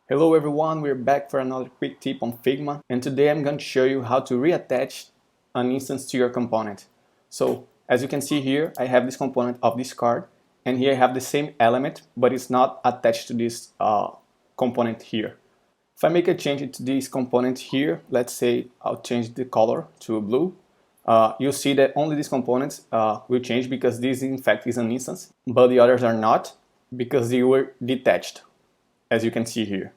Hello everyone, we're back for another quick tip on Figma, and today I'm going to show you how to reattach an instance to your component. So as you can see here, I have this component of this card, and here I have the same element, but it's not attached to this component here. If I make a change to this component here, let's say I'll change the color to blue, you'll see that only these components will change because this in fact is an instance, but the others are not because they were detached, as you can see here.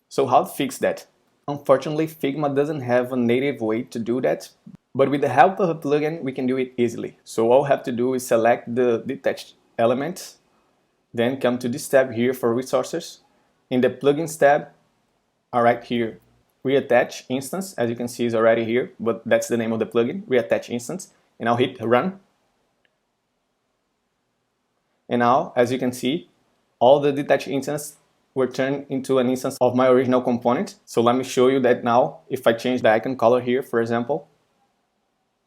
So how to fix that? Unfortunately, Figma doesn't have a native way to do that, but with the help of a plugin, we can do it easily. So all we have to do is select the detached elements, then come to this tab here for resources. In the plugins tab, right here, Reattach instance, as you can see is already here, but that's the name of the plugin, Reattach instance, and I'll hit run. And now, as you can see, all the detached instances were turned into an instance of my original component. So let me show you that now. If I change the icon color here, for example,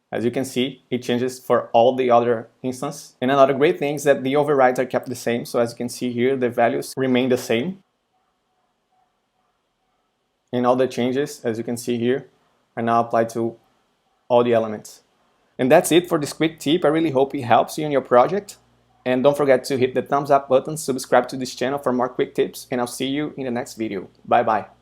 as you can see, it changes for all the other instances. And another great thing is that the overrides are kept the same. So as you can see here, the values remain the same. And all the changes, as you can see here, are now applied to all the elements. And that's it for this quick tip. I really hope it helps you in your project. And don't forget to hit the thumbs up button, subscribe to this channel for more quick tips, and I'll see you in the next video. Bye bye.